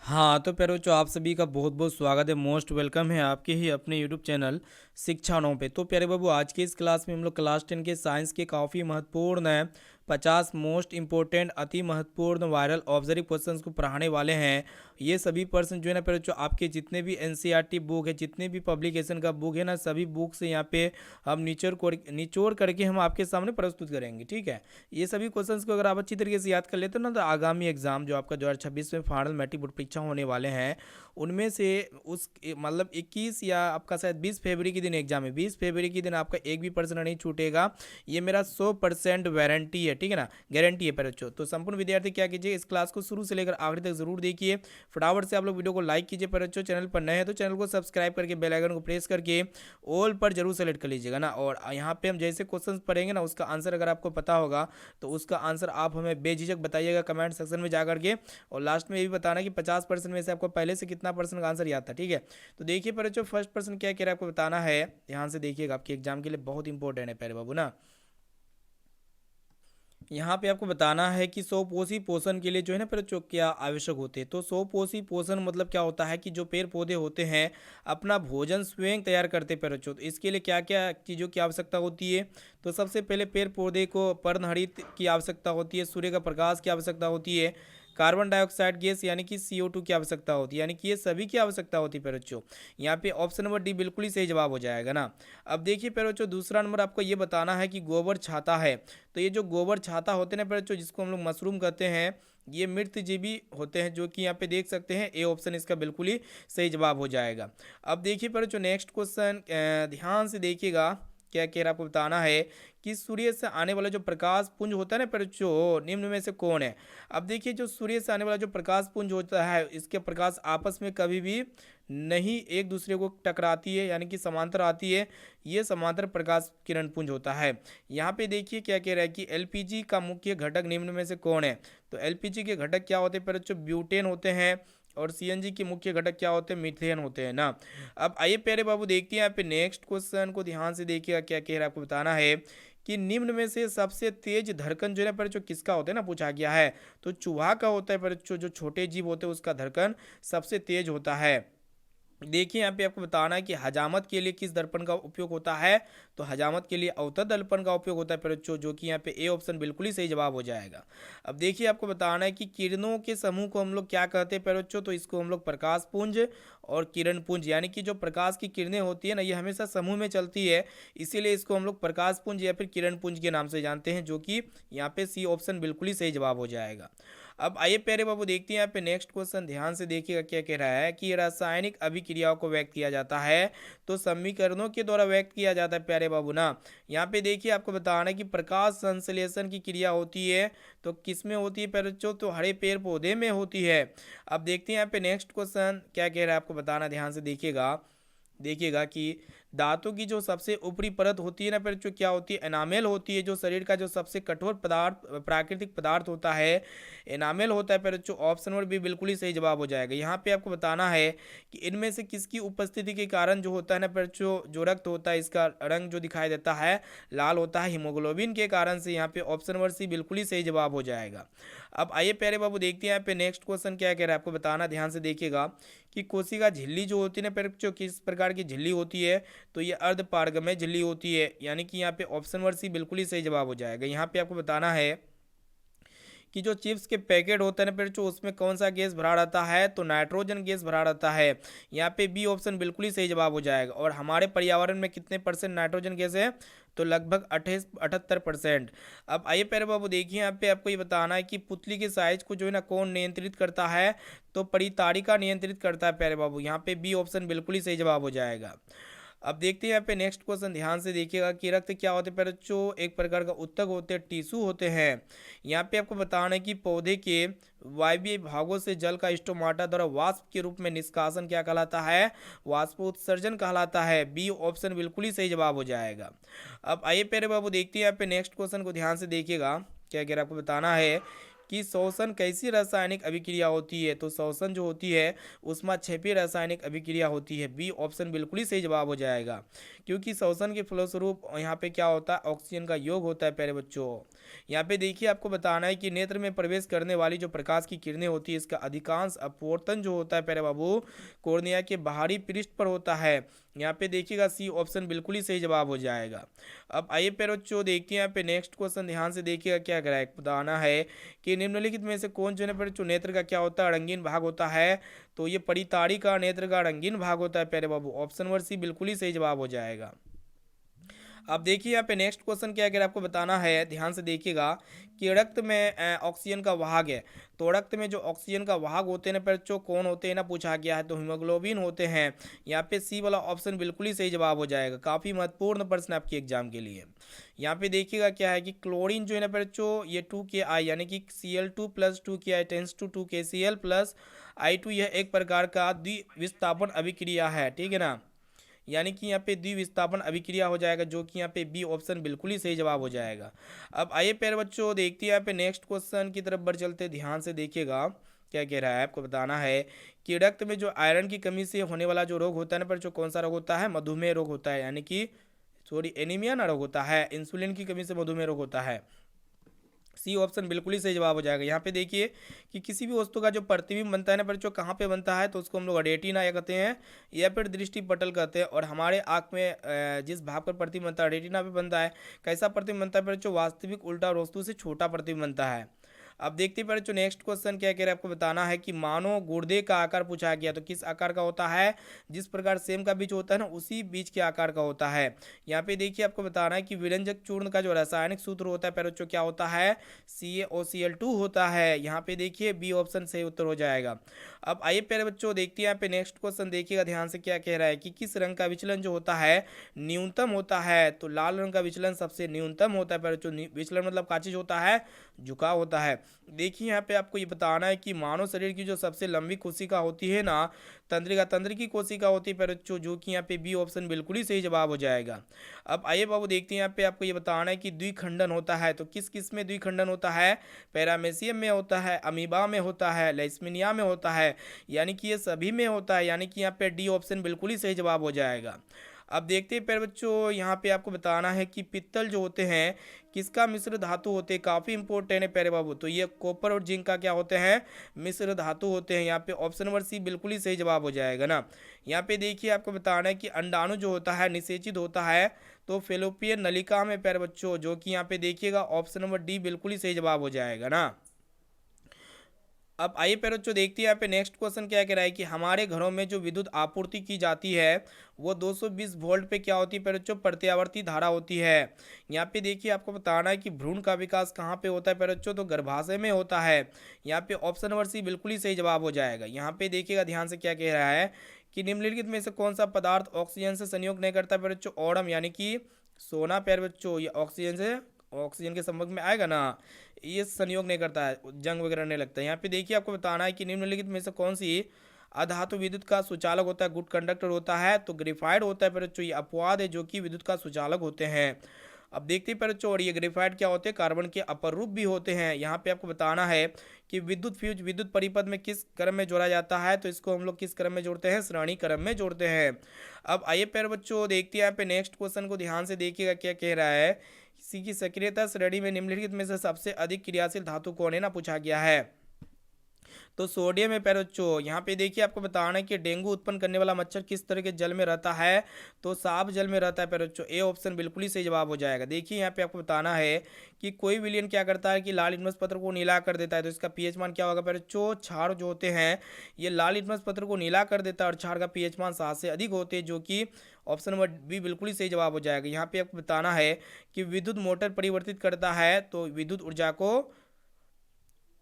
हाँ, तो प्यारे बच्चों आप सभी का बहुत-बहुत स्वागत है, मोस्ट वेलकम है आपके ही अपने यूट्यूब चैनल शिक्षा नौ पे। तो प्यारे बाबू आज के इस क्लास में हम लोग क्लास 10 के साइंस के काफ़ी महत्वपूर्ण 50 मोस्ट इम्पोर्टेंट अति महत्वपूर्ण वायरल ऑब्जर्व क्वेश्चंस को पढ़ाने वाले हैं। ये सभी प्रश्न जो है ना प्यारे बच्चों आपके जितने भी एनसीईआरटी बुक है, जितने भी पब्लिकेशन का बुक है ना, सभी बुक से यहाँ पे हम निचोड़ करके हम आपके सामने प्रस्तुत करेंगे, ठीक है। ये सभी क्वेश्चंस को अगर आप अच्छी तरीके से याद कर लेते हो ना, तो आगामी एग्जाम जो आपका 2026 में फाइनल मैट्रिक बोर्ड परीक्षा होने वाले हैं, उनमें से मतलब 21 या आपका शायद 20 फरवरी के दिन एग्जाम है, 20 फरवरी के दिन आपका एक भी प्रश्न नहीं छूटेगा। ये मेरा 100% वारंटी है, ठीक है ना, गारंटी है पर बच्चों। तो संपूर्ण विद्यार्थी क्या कीजिए, इस क्लास को शुरू से लेकर आखिर तक जरूर देखिए। फटाफट से आप लोग वीडियो को लाइक कीजिए पर बच्चों, चैनल पर नए हैं तो चैनल को सब्सक्राइब करके बेल आइकन को प्रेस करके ऑल पर जरूर सेलेक्ट कर लीजिएगा ना। और यहाँ पे हम जैसे क्वेश्चन पढ़ेंगे ना, उसका आंसर अगर आपको पता होगा तो उसका आंसर आप हमें बेझिझक बताइएगा कमेंट सेक्शन में जाकर के। और लास्ट में ये भी बताना कि 50% में से आपको पहले से कितना परसेंट का आंसर याद था, ठीक है। तो देखिए पर बच्चों फर्स्ट पर्सन क्या कह रहा है आपको बताना है, ध्यान से देखिएगा, आपके एग्जाम के लिए बहुत इंपॉर्टेंट है प्यारे बाबू ना। यहाँ पे आपको बताना है कि स्वपोषी पोषण के लिए जो है ना पेड़ बच्चों क्या आवश्यक होते हैं। तो स्वपोषी पोषण मतलब क्या होता है कि जो पेड़ पौधे होते हैं अपना भोजन स्वयं तैयार करते हैं पेड़ बच्चों। तो इसके लिए क्या क्या चीज़ों की आवश्यकता होती है। तो सबसे पहले पेड़ पौधे को पर्णहरित की आवश्यकता होती है, सूर्य का प्रकाश की आवश्यकता होती है, कार्बन डाइऑक्साइड गैस यानी कि CO2 की आवश्यकता होती है, यानी कि ये सभी की आवश्यकता होती है पेड़ बच्चों। यहाँ पे ऑप्शन नंबर डी बिल्कुल ही सही जवाब हो जाएगा ना। अब देखिए पेड़ बच्चों दूसरा नंबर आपको ये बताना है कि गोबर छाता है। तो ये जो गोबर छाता होते हैं ना पेड़ बच्चों, जिसको हम लोग मशरूम कहते हैं, ये मृतजीवी होते हैं, जो कि यहाँ पे देख सकते हैं ए ऑप्शन इसका बिल्कुल ही सही जवाब हो जाएगा। अब देखिए पेड़ बच्चों नेक्स्ट क्वेश्चन ध्यान से देखिएगा, क्या कह रहा है आपको बताना है कि सूर्य से आने वाला जो प्रकाश पुंज होता है ना पेड़ बच्चों, निम्न में से कौन है। अब देखिए जो सूर्य से आने वाला जो प्रकाश पुंज होता है, इसके प्रकाश आपस में कभी भी नहीं एक दूसरे को टकराती है, यानी कि समांतर आती है, ये समांतर प्रकाश किरण पुंज होता है। यहाँ पे देखिए क्या कह रहा है कि एलपीजी का मुख्य घटक निम्न में से कौन है। तो एलपीजी के घटक क्या होते हैं पर बच्चों, ब्यूटेन होते हैं। और सीएनजी के मुख्य घटक क्या होते हैं, मीथेन होते हैं ना। अब आइए प्यारे बाबू देखते हैं यहाँ पे नेक्स्ट क्वेश्चन को ध्यान से देखिएगा, क्या कह रहा है आपको बताना है कि निम्न में से सबसे तेज धड़कन जो है ना पर जो किसका होता है ना, पूछा गया है। तो चूहा का होता है पर जो छोटे जीव होते हैं उसका धड़कन सबसे तेज होता है। देखिए यहाँ पे आपको बताना है कि हजामत के लिए किस दर्पण का उपयोग होता है। तो हजामत के लिए अवतल दर्पण का उपयोग होता है पर जो कि यहाँ पे ए ऑप्शन बिल्कुल ही सही जवाब हो जाएगा। अब देखिए आपको बताना है कि किरणों के समूह को हम लोग क्या कहते हैं पर बच्चों, तो इसको हम लोग प्रकाश पुंज और किरण पुंज, यानी कि जो प्रकाश की किरणें होती है ना, ये हमेशा समूह में चलती है, इसीलिए इसको हम लोग प्रकाश पुंज या फिर किरण पुंज के नाम से जानते हैं, जो कि यहाँ पे सी ऑप्शन बिल्कुल ही सही जवाब हो जाएगा। अब आइए प्यारे बाबू देखते हैं यहाँ पे नेक्स्ट क्वेश्चन, ध्यान से देखिएगा क्या कह रहा है कि रासायनिक अभिक्रियाओं को व्यक्त किया जाता है। तो समीकरणों के द्वारा व्यक्त किया जाता है प्यारे बाबू ना। यहाँ पे देखिए आपको बताना है कि प्रकाश संश्लेषण की क्रिया होती है, तो किस में होती है प्यारे बच्चों, तो हरे पेड़ पौधे में होती है। अब देखते हैं यहाँ पे नेक्स्ट क्वेश्चन क्या कह रहा है आपको बताना, ध्यान से देखिएगा। देखिएगा कि दांतों की जो सबसे ऊपरी परत होती है ना पर जो क्या होती है, एनामेल होती है, जो शरीर का जो सबसे कठोर पदार्थ प्राकृतिक पदार्थ होता है एनामेल होता है पर जो ऑप्शन नंबर भी बिल्कुल ही सही जवाब हो जाएगा। यहाँ पे आपको बताना है कि इनमें से किसकी उपस्थिति के कारण जो होता है ना पर जो रक्त होता है, इसका रंग जो दिखाई देता है लाल होता है, हीमोग्लोबिन के कारण से। यहाँ पे ऑप्शन नंबर सी बिल्कुल ही सही जवाब हो जाएगा। अब आइए प्यारे बाबू देखते हैं यहाँ पे नेक्स्ट क्वेश्चन क्या कह रहा है आपको बताना, ध्यान से देखिएगा कि कोशिका झिल्ली जो होती है ना पर जो किस प्रकार की झिल्ली होती है। तो ये अर्ध पारगम्य झिल्ली होती है, यानी कि यहाँ पे ऑप्शन नंबर सी बिल्कुल ही सही जवाब हो जाएगा। यहाँ पे आपको बताना है कि जो चिप्स के पैकेट होते हैं ना फिर जो उसमें कौन सा गैस भरा रहता है, तो नाइट्रोजन गैस भरा रहता है। यहाँ पे बी ऑप्शन बिल्कुल ही सही जवाब हो जाएगा। और हमारे पर्यावरण में कितने परसेंट नाइट्रोजन गैस है, तो लगभग 78%। अब आइए प्यारे बाबू देखिए यहाँ पे आपको ये बताना है कि पुतली के साइज को जो है ना कौन नियंत्रित करता है। तो परितारिका नियंत्रित करता है प्यारे बाबू, यहाँ पे बी ऑप्शन बिल्कुल ही सही जवाब हो जाएगा। अब देखते हैं यहाँ पे नेक्स्ट क्वेश्चन, ध्यान से देखिएगा कि रक्त क्या होते हैं पर जो एक प्रकार का उत्तक होते हैं, टिश्यू होते हैं। यहाँ पे आपको बताना है कि पौधे के वायवीय भागों से जल का स्टोमाटा द्वारा वाष्प के रूप में निष्कासन क्या कहलाता है, वाष्पोत्सर्जन कहलाता है। बी ऑप्शन बिल्कुल ही सही जवाब हो जाएगा। अब आइए प्यारे बाबू देखते हैं यहाँ पे नेक्स्ट क्वेश्चन को, ध्यान से देखिएगा क्या कह रहा है आपको बताना है कि शोषण कैसी रासायनिक अभिक्रिया होती है। तो शोषण जो होती है उसमें क्षैपीय रासायनिक अभिक्रिया होती है। बी ऑप्शन बिल्कुल ही सही जवाब हो जाएगा, क्योंकि शोषण के फलस्वरूप यहाँ पे क्या होता है, ऑक्सीजन का योग होता है प्यारे बच्चों। यहाँ पे देखिए आपको बताना है कि नेत्र में प्रवेश करने वाली जो प्रकाश की किरणें होती है इसका अधिकांश अपवर्तन जो होता है प्यारे बाबू कोर्निया के बाहरी पृष्ठ पर होता है। यहाँ पे देखिएगा सी ऑप्शन बिल्कुल ही सही जवाब हो जाएगा। अब आइए प्यारे बच्चों देखिए यहाँ पे नेक्स्ट क्वेश्चन ध्यान से देखिएगा क्या करा है, बताना है कि निम्नलिखित में से कौन जो है प्यारे बच्चों नेत्र का क्या होता है रंगीन भाग होता है। तो ये परिताड़ी का नेत्र का रंगीन भाग होता है प्यारे बाबू, ऑप्शन नंबर सी बिल्कुल ही सही जवाब हो जाएगा। अब देखिए यहाँ पे नेक्स्ट क्वेश्चन क्या अगर आपको बताना है ध्यान से देखिएगा कि रक्त में ऑक्सीजन का वाहक है। तो रक्त में जो ऑक्सीजन का वाहक होते हैं ना बच्चों कौन होते हैं ना पूछा गया है, तो हीमोग्लोबिन होते हैं। यहाँ पे सी वाला ऑप्शन बिल्कुल ही सही जवाब हो जाएगा, काफ़ी महत्वपूर्ण प्रश्न आपके एग्जाम के लिए। यहाँ पे देखिएगा क्या है कि क्लोरीन जो है ना बच्चों ये 2Ki यानी कि Cl2 + 2Ki tense to 2KCl + I2 यह एक प्रकार का द्विविस्थापन अभिक्रिया है, ठीक है ना। यानी कि यहाँ पे द्विविस्थापन अभिक्रिया हो जाएगा जो कि यहाँ पे बी ऑप्शन बिल्कुल ही सही जवाब हो जाएगा। अब आइए प्यारे बच्चों देखते हैं यहाँ पे नेक्स्ट क्वेश्चन की तरफ बढ़ चलते हैं, ध्यान से देखिएगा क्या कह रहा है। आपको बताना है कि रक्त में जो आयरन की कमी से होने वाला जो रोग होता है ना बच्चों कौन सा रोग होता है, मधुमेह रोग होता है, यानी कि सॉरी एनीमिया ना रोग होता है, इंसुलिन की कमी से मधुमेह रोग होता है। सी ऑप्शन बिल्कुल ही सही जवाब हो जाएगा। यहाँ पे देखिए कि किसी भी वस्तु का जो प्रतिबिंब बनता है ना बच्चों कहाँ पे बनता है, तो उसको हम लोग रेटिना या कहते हैं या फिर दृष्टि पटल कहते हैं। और हमारे आँख में जिस भाग पर प्रतिबिंब बनता है रेटिना पे बनता है। कैसा प्रतिबिंब बनता है बच्चों, वास्तविक उल्टा वस्तु से छोटा प्रतिबिंब बनता है। अब देखते हैं बच्चों नेक्स्ट क्वेश्चन क्या कह रहे हैं, आपको बताना है कि मानो गुर्दे का आकार पूछा गया तो किस आकार का होता है, जिस प्रकार सेम का बीज होता है ना उसी बीज के आकार का होता है। यहाँ पे देखिए आपको बताना है कि विरंजक चूर्ण का जो रासायनिक सूत्र होता है बच्चों क्या होता है, CaOCl2 होता है। यहाँ पे देखिए बी ऑप्शन सही उत्तर हो जाएगा। अब आइए प्यारे बच्चों देखते हैं यहाँ पे नेक्स्ट क्वेश्चन देखिएगा ध्यान से क्या कह रहा है कि किस रंग का विचलन जो होता है न्यूनतम होता है। तो लाल रंग का विचलन सबसे न्यूनतम होता है बच्चों। विचलन मतलब का चीज होता है, झुकाव होता है। देखिए यहाँ पे आपको ये बताना है कि मानव शरीर की जो सबसे लंबी कोशिका होती है ना तंत्रिका कोशिका होती है बच्चों, जो कि यहाँ पे बी ऑप्शन बिल्कुल ही सही जवाब हो जाएगा। अब आइए बाबू देखते हैं यहाँ पे आपको ये बताना है कि द्विखंडन होता है तो किस किस में द्विखंडन होता है, पैरामेसियम में होता है, अमीबा में होता है, लेशमिनिया में होता है, यानी कि ये सभी में होता है। यानी कि यहाँ पे डी ऑप्शन बिल्कुल ही सही जवाब हो जाएगा। अब देखते हैं प्यारे बच्चों यहाँ पे आपको बताना है कि पित्तल जो होते हैं किसका मिश्र धातु होते हैं, काफ़ी इंपॉर्टेंट है प्यारे बाबू। तो ये कॉपर और जिंक का क्या होते हैं, मिश्र धातु होते हैं। यहाँ पे ऑप्शन नंबर सी बिल्कुल ही सही जवाब हो जाएगा ना। यहाँ पे देखिए आपको बताना है कि अंडाणु जो होता है निषेचित होता है तो फेलोपियन नलिका में प्यारे बच्चों, जो कि यहाँ पे देखिएगा ऑप्शन नंबर डी बिल्कुल ही सही जवाब हो जाएगा ना। अब आइए प्यारे बच्चों देखते हैं यहाँ पे नेक्स्ट क्वेश्चन क्या कह रहा है कि हमारे घरों में जो विद्युत आपूर्ति की जाती है वो 220 वोल्ट पे क्या होती है प्यारे बच्चों, प्रत्यावर्ती धारा होती है। यहाँ पे देखिए आपको बताना है कि भ्रूण का विकास कहाँ पे होता है प्यारे बच्चों, तो गर्भाशय में होता है। यहाँ पे ऑप्शन नंबर सी बिल्कुल ही सही जवाब हो जाएगा। यहाँ पे देखिएगा ध्यान से क्या कह रहा है कि निम्नलिखित में से कौन सा पदार्थ ऑक्सीजन से संयोग नहीं करता प्यारे बच्चों, ओडम यानी कि सोना प्यारे बच्चों, ये ऑक्सीजन के संपर्क में आएगा ना, ये संयोग नहीं करता है, जंग वगैरह नहीं लगता है। यहाँ पे देखिए आपको बताना है कि निम्नलिखित में से कौन सी अधातु विद्युत का सुचालक होता है, गुड कंडक्टर होता है। तो ग्रेफाइट होता है बच्चों, ये अपवाद है जो कि विद्युत का सुचालक होते हैं। अब देखते हैं बच्चों और ये ग्रेफाइट क्या होते हैं, कार्बन के अपर रूप भी होते हैं। यहाँ पे आपको बताना है कि विद्युत फ्यूज विद्युत परिपथ में किस क्रम में जोड़ा जाता है, तो इसको हम लोग किस क्रम में जोड़ते हैं, श्रेणी क्रम में जोड़ते हैं। अब आइए प्यारे बच्चों देखते हैं यहाँ पे नेक्स्ट क्वेश्चन को ध्यान से देखिएगा क्या कह रहा है, किसी की सक्रियता श्रेणी में निम्नलिखित में से सबसे अधिक क्रियाशील धातु कौन है ना पूछा गया है। तो सोडियम है प्यारे बच्चों। यहाँ पे देखिए आपको बताना है कि डेंगू उत्पन्न करने वाला मच्छर किस तरह के जल में रहता है, तो साफ जल में रहता है प्यारे बच्चों, ए ऑप्शन बिल्कुल ही सही जवाब हो जाएगा। देखिए यहाँ पे आपको बताना है कि कोई विलियन क्या करता है कि लाल लिटमस पत्र को नीला कर देता है, तो इसका पीएच मान क्या होगा प्यारे बच्चों, क्षार जो होते हैं ये लाल लिटमस पत्र को नीला कर देता है और क्षार का पीएच मान 7 से अधिक होते हैं, जो कि ऑप्शन नंबर बी बिल्कुल ही सही जवाब हो जाएगा। यहाँ पे आपको बताना है कि विद्युत मोटर परिवर्तित करता है, तो विद्युत ऊर्जा को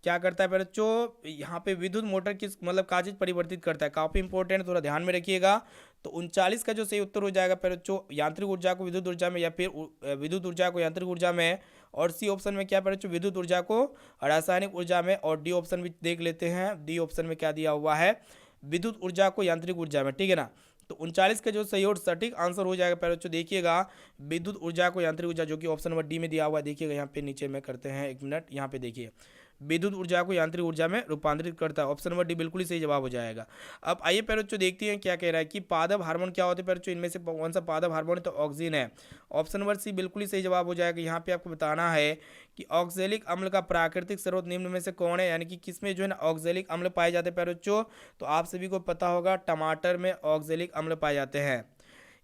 क्या करता है बच्चों, यहाँ पे विद्युत मोटर किस मतलब का चीज परिवर्तित करता है, काफी इंपॉर्टेंट, थोड़ा ध्यान में रखिएगा। तो 39 का जो सही उत्तर हो जाएगा बच्चों, यांत्रिक ऊर्जा को विद्युत ऊर्जा में या फिर विद्युत ऊर्जा को यांत्रिक ऊर्जा में। और सी ऑप्शन में क्या बच्चों, विद्युत ऊर्जा को रासायनिक ऊर्जा में। और डी ऑप्शन भी देख लेते हैं, डी ऑप्शन में क्या दिया हुआ है, विद्युत ऊर्जा को यांत्रिक ऊर्जा में, ठीक है ना। तो 39 का जो सही और सटीक आंसर हो जाएगा बच्चों देखिएगा, विद्युत ऊर्जा को यांत्रिक ऊर्जा, जो कि ऑप्शन नंबर डी में दिया हुआ है। देखिएगा यहाँ पे नीचे में करते हैं, एक मिनट, यहाँ पे देखिए विद्युत ऊर्जा को यांत्रिक ऊर्जा में रूपांतरित करता है। ऑप्शन नंबर डी बिल्कुल ही सही जवाब हो जाएगा। अब आइए पैर बच्चों देखते हैं क्या कह रहा है कि पादप हार्मोन क्या होते हैं पैर बच्चों, इनमें से कौन सा पादप हार्मोन है, तो ऑक्सीजन है। ऑप्शन नंबर सी बिल्कुल ही सही जवाब हो जाएगा। यहाँ पे आपको बताना है कि ऑक्जेलिक अम्ल का प्राकृतिक स्रोत निम्न में से कौन है, यानी कि किसमें जो है ना ऑक्जेलिक अम्ल पाए जाते हैं पैर बच्चों, तो आप सभी को पता होगा टमाटर में ऑक्जेलिक अम्ल पाए जाते हैं,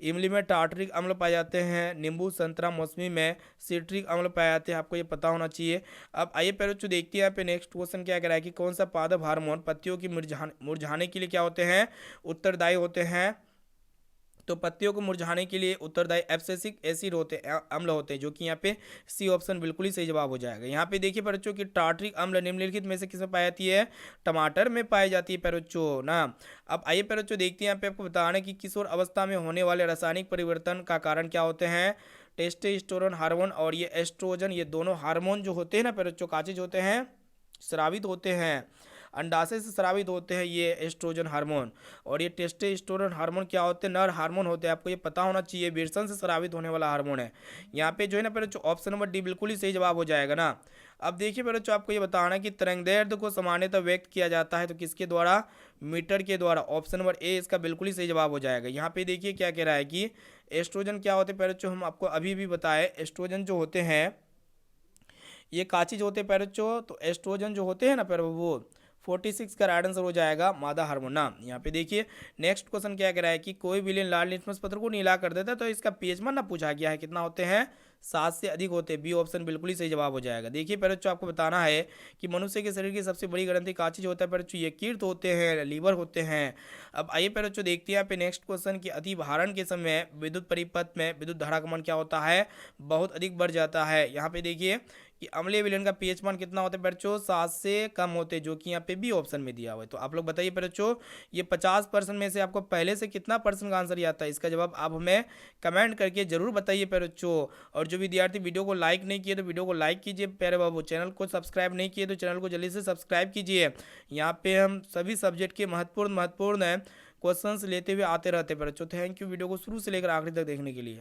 इमली में टार्टरिक अम्ल पाए जाते हैं, नींबू संतरा मौसमी में सिट्रिक अम्ल पाए जाते हैं, आपको ये पता होना चाहिए। अब आइए पैर बच्चों देखते हैं यहाँ पे नेक्स्ट क्वेश्चन क्या कह रहा है कि कौन सा पादप हार्मोन पत्तियों की मुरझाने के लिए क्या होते हैं, उत्तरदायी होते हैं। तो पत्तियों को मुरझाने के लिए उत्तरदायी एब्सिसिक एसिड होते हैं, अम्ल होते हैं, जो कि यहाँ पे सी ऑप्शन बिल्कुल ही सही जवाब हो जाएगा। यहाँ पे देखिए बच्चों कि टार्टरिक अम्ल निम्नलिखित में से किसमें पाई जाती है, टमाटर में पाई जाती है बच्चों ना। अब आइए बच्चों देखते हैं यहाँ पे आपको बताना है कि किशोर अवस्था में होने वाले रासायनिक परिवर्तन का कारण क्या होते हैं। टेस्टोस्टेरोन हार्मोन और ये एस्ट्रोजन, ये दोनों हार्मोन जो होते हैं ना बच्चों, का चीज होते हैं, स्रावित होते हैं, अंडाशय से स्रावित होते हैं ये एस्ट्रोजन हार्मोन। और ये टेस्टोस्टेरोन हार्मोन क्या होते हैं, नर हार्मोन होते हैं, आपको ये पता होना चाहिए, विरसन से स्रावित होने वाला हार्मोन है। यहाँ पे जो है ना बच्चों ऑप्शन नंबर डी बिल्कुल ही सही जवाब हो जाएगा ना। अब देखिए बच्चों आपको ये बताना है कि तरंगदैर्ध्य को सामान्यतः व्यक्त किया जाता है तो किसके द्वारा, मीटर के द्वारा। ऑप्शन नंबर ए इसका बिल्कुल ही सही जवाब हो जाएगा। यहाँ पे देखिए क्या कह रहा है कि एस्ट्रोजन क्या होते हैं बच्चों, हम आपको अभी भी बताए एस्ट्रोजन जो होते हैं ये का चीज होते हैं बच्चों, तो एस्ट्रोजन जो होते हैं ना वो 46 का राइट आंसर हो जाएगा मादा हार्मोन ना। यहाँ पे देखिए नेक्स्ट क्वेश्चन क्या कह रहा है कि कोई विलेन लाल लिटमस पत्र को नीला कर देता है तो इसका पीएच मान ना पूछा गया है, कितना होते हैं, 7 से अधिक होते हैं। बी ऑप्शन बिल्कुल ही सही जवाब हो जाएगा। देखिए बच्चों आपको बताना है कि मनुष्य के शरीर की सबसे बड़ी ग्रंथि का चीज होता है बच्चों, ये कीट होते हैं, लीवर होते हैं। अब आइए बच्चों देखते हैं यहाँ पे नेक्स्ट क्वेश्चन की अति भारण के समय विद्युत परिपथ में विद्युत धारा का मान क्या होता है, बहुत अधिक बढ़ जाता है। यहाँ पे देखिए कि अम्लीय विलयन का पीएच मान कितना होता है बच्चों, 7 से कम होते हैं, जो कि यहाँ पे बी ऑप्शन में दिया हुआ है। तो आप लोग बताइए बच्चों ये 50% में से आपको पहले से कितना परसेंट का आंसर आता है, इसका जवाब आप हमें कमेंट करके जरूर बताइए बच्चों। और जो विद्यार्थी वीडियो को लाइक नहीं किए तो वीडियो को लाइक कीजिए प्यारे बाबू, चैनल को सब्सक्राइब नहीं किए तो चैनल को जल्दी से सब्सक्राइब कीजिए। यहाँ पे हम सभी सब्जेक्ट के महत्वपूर्ण क्वेश्चंस लेते हुए आते रहते हैं बच्चों। थैंक यू वीडियो को शुरू से लेकर आखिरी तक देखने के लिए।